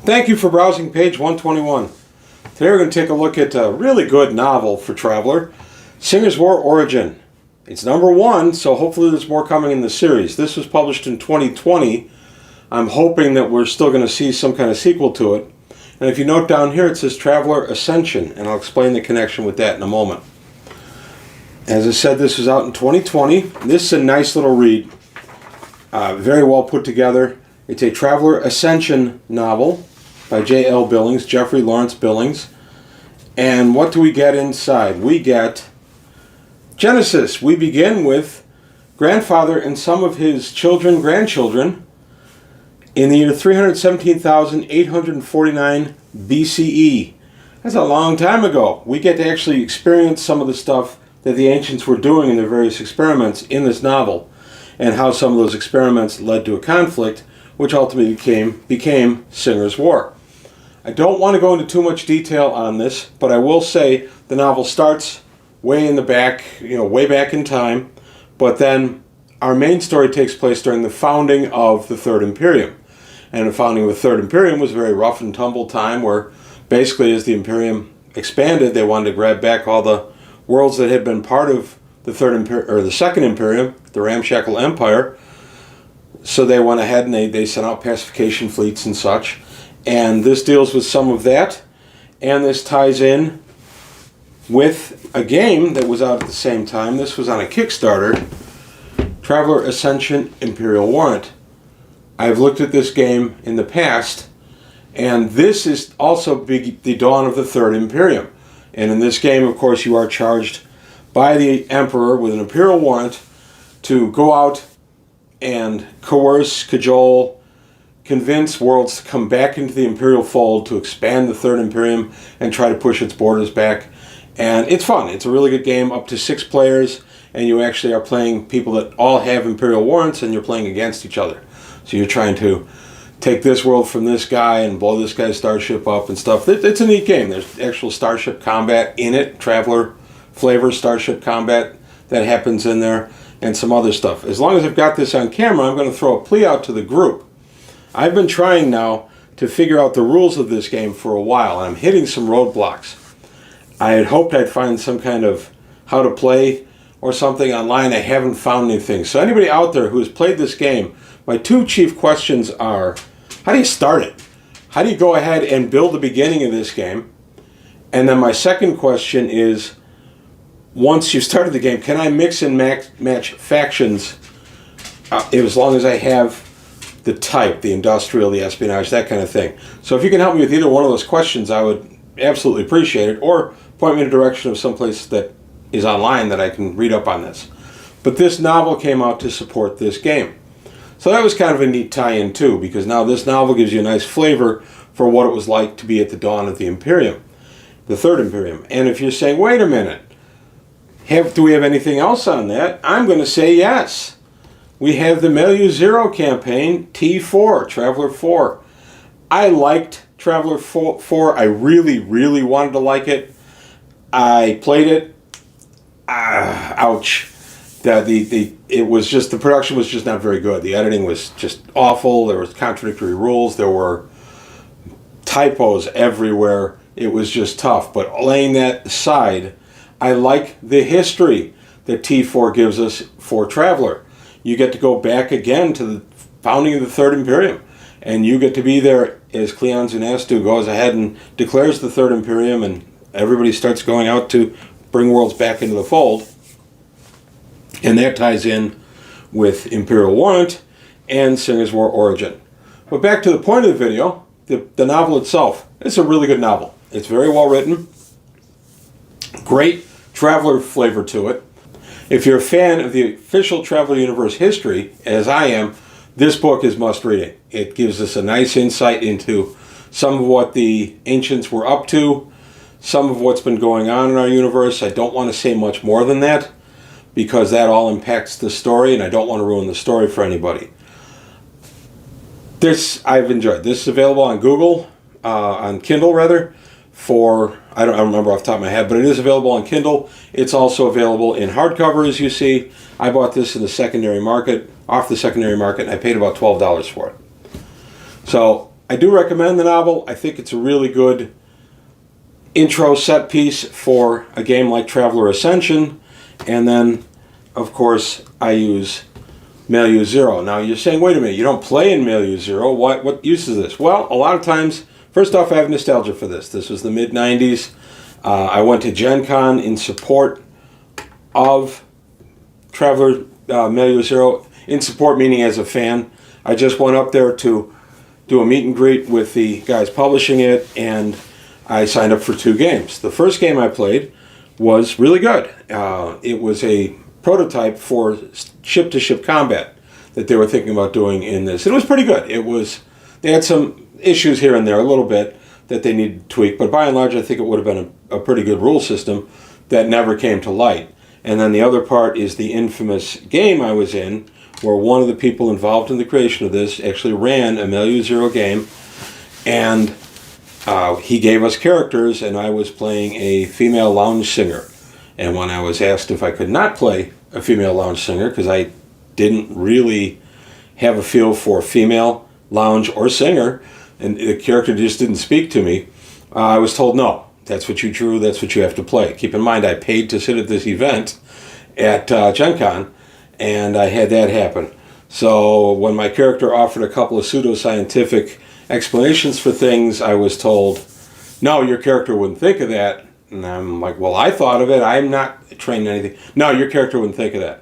Thank you for browsing page 121. Today we're going to take a look at a really good novel for Traveler, Singer's War Origin. It's number 1, so hopefully there's more coming in the series. This was published in 2020. I'm hoping that we're still going to see some kind of sequel to it. And if you note down here, it says Traveler Ascension, and I'll explain the connection with that in a moment. As I said, this was out in 2020. This is a nice little read. Very well put together. It's a Traveler Ascension novel by J.L. Billings, Jeffrey Lawrence Billings. And what do we get inside? We get Genesis. We begin with grandfather and some of his grandchildren, in the year 317,849 BCE. That's a long time ago. We get to actually experience some of the stuff that the ancients were doing in their various experiments in this novel, and how some of those experiments led to a conflict, which ultimately became Singer's War. I don't want to go into too much detail on this, but I will say the novel starts way in the back, way back in time, but then our main story takes place during the founding of the Third Imperium. And the founding of the Third Imperium was a very rough and tumble time where basically as the Imperium expanded, they wanted to grab back all the worlds that had been part of the Second Imperium, the Ramshackle Empire. So they went ahead and they sent out pacification fleets and such. And this deals with some of that. And this ties in with a game that was out at the same time. This was on a Kickstarter, Traveler Ascension Imperial Warrant. I've looked at this game in the past, and this is also the dawn of the Third Imperium. And in this game, of course, you are charged by the Emperor with an Imperial Warrant to go out and coerce, cajole, convince worlds to come back into the Imperial fold to expand the Third Imperium and try to push its borders back. And it's fun. It's a really good game, up to 6 players, and you actually are playing people that all have Imperial Warrants, and you're playing against each other. So you're trying to take this world from this guy and blow this guy's starship up and stuff. It's a neat game. There's actual starship combat in it, Traveler flavor starship combat that happens in there, and some other stuff. As long as I've got this on camera, I'm going to throw a plea out to the group. I've been trying now to figure out the rules of this game for a while, and I'm hitting some roadblocks. I had hoped I'd find some kind of how to play or something online. I haven't found anything. So anybody out there who has played this game, my 2 chief questions are, how do you start it? How do you go ahead and build the beginning of this game? And then my second question is, once you've started the game, can I mix and match factions as long as I have the type, the industrial, the espionage, that kind of thing? So if you can help me with either one of those questions, I would absolutely appreciate it, or point me in the direction of someplace that is online that I can read up on this. But this novel came out to support this game. So that was kind of a neat tie-in too, because now this novel gives you a nice flavor for what it was like to be at the dawn of the Imperium, the Third Imperium. And if you're saying, wait a minute, do we have anything else on that? I'm going to say yes. We have the Milieu Zero campaign, T4, Traveler 4. I liked Traveler 4. I really, really wanted to like it. I played it. Ouch. It was just, the production was just not very good. The editing was just awful. There was contradictory rules. There were typos everywhere. It was just tough. But laying that aside, I like the history that T4 gives us for Traveler. You get to go back again to the founding of the Third Imperium, and you get to be there as Cleon Zunastu goes ahead and declares the Third Imperium, and everybody starts going out to bring worlds back into the fold. And that ties in with Imperial Warrant and Singer's War Origin. But back to the point of the video, the novel itself. It's a really good novel. It's very well written. Great Traveler flavor to it. If you're a fan of the official Traveler Universe history, as I am, this book is must-reading. It gives us a nice insight into some of what the ancients were up to, some of what's been going on in our universe. I don't want to say much more than that, because that all impacts the story, and I don't want to ruin the story for anybody. This I've enjoyed. This is available on on Kindle rather, for, I don't remember off the top of my head, but it is available on Kindle. It's also available in hardcover, as you see. I bought this in the secondary market, off the secondary market, and I paid about $12 for it. So I do recommend the novel. I think it's a really good intro set piece for a game like Traveler Ascension. And then, of course, I use Milieu Zero. Now you're saying, wait a minute, you don't play in Milieu Zero. What use is this? Well, a lot of times, first off, I have nostalgia for this. This was the mid-90s. I went to Gen Con in support of Traveler Milieu Zero. In support meaning as a fan. I just went up there to do a meet and greet with the guys publishing it, and I signed up for 2 games. The first game I played was really good. It was a prototype for ship-to-ship combat that they were thinking about doing in this. It was pretty good. They had some issues here and there, a little bit, that they needed to tweak, but by and large I think it would have been a pretty good rule system that never came to light. And then the other part is the infamous game I was in, where one of the people involved in the creation of this actually ran a Milieu Zero game, and he gave us characters, and I was playing a female lounge singer. And when I was asked if I could not play a female lounge singer, because I didn't really have a feel for female lounge or singer, and the character just didn't speak to me, I was told, no, that's what you drew, that's what you have to play. Keep in mind, I paid to sit at this event at Gen Con, and I had that happen. So when my character offered a couple of pseudoscientific explanations for things, I was told, no, your character wouldn't think of that. And I'm like, well, I thought of it. I'm not trained in anything. No, your character wouldn't think of that.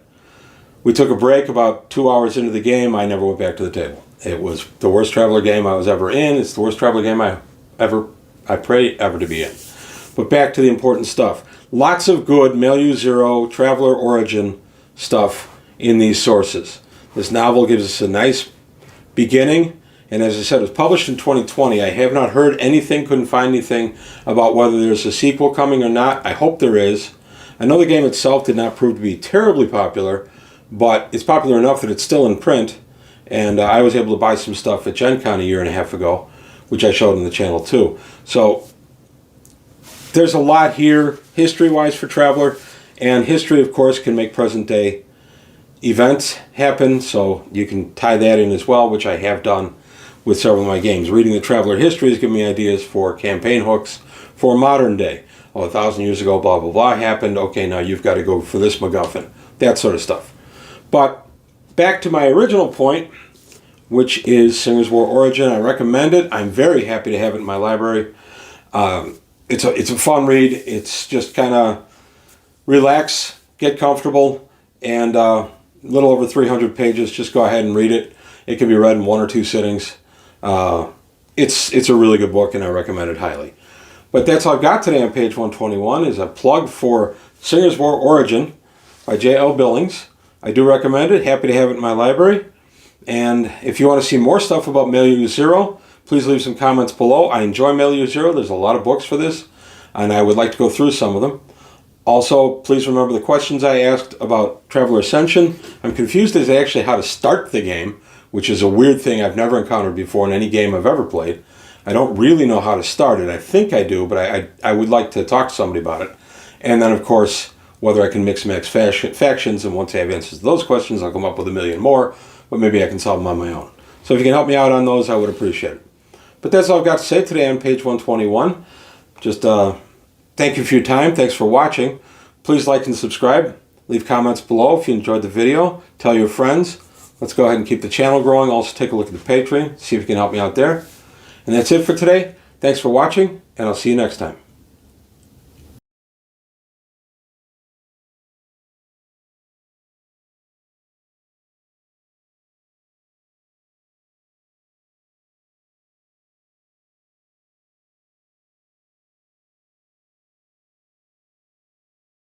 We took a break about 2 hours into the game. I never went back to the table. It was the worst Traveler game I was ever in. It's the worst Traveler game I pray ever to be in. But back to the important stuff. Lots of good Milieu Zero, Traveler Origin stuff in these sources. This novel gives us a nice beginning, and as I said, it was published in 2020. I have not heard anything, couldn't find anything about whether there's a sequel coming or not. I hope there is. I know the game itself did not prove to be terribly popular, but it's popular enough that it's still in print, and I was able to buy some stuff at Gen Con a year and a half ago, which I showed on the channel too. So there's a lot here history-wise for Traveler, and history, of course, can make present-day events happen, so you can tie that in as well, which I have done with several of my games. Reading the Traveler history has given me ideas for campaign hooks for modern day. Oh, 1,000 years ago, blah, blah, blah happened. Okay, now you've got to go for this MacGuffin. That sort of stuff. But back to my original point, which is Singer's War Origin. I recommend it. I'm very happy to have it in my library. It's a fun read. It's just kind of relax, get comfortable, and a little over 300 pages. Just go ahead and read it. It can be read in 1 or 2 sittings. It's a really good book, and I recommend it highly. But that's all I've got today on page 121 is a plug for Singer's War Origin by J.L. Billings. I do recommend it. Happy to have it in my library. And if you want to see more stuff about Milieu Zero, please leave some comments below. I enjoy Milieu Zero. There's a lot of books for this, and I would like to go through some of them. Also, please remember the questions I asked about Traveler Ascension. I'm confused as to actually how to start the game, which is a weird thing I've never encountered before in any game I've ever played. I don't really know how to start it. I think I do, but I would like to talk to somebody about it. And then, of course, whether I can mix and match factions, and once I have answers to those questions, I'll come up with a million more, but maybe I can solve them on my own. So if you can help me out on those, I would appreciate it. But that's all I've got to say today on page 121. Just thank you for your time. Thanks for watching. Please like and subscribe. Leave comments below if you enjoyed the video. Tell your friends. Let's go ahead and keep the channel growing. Also take a look at the Patreon. See if you can help me out there. And that's it for today. Thanks for watching, and I'll see you next time.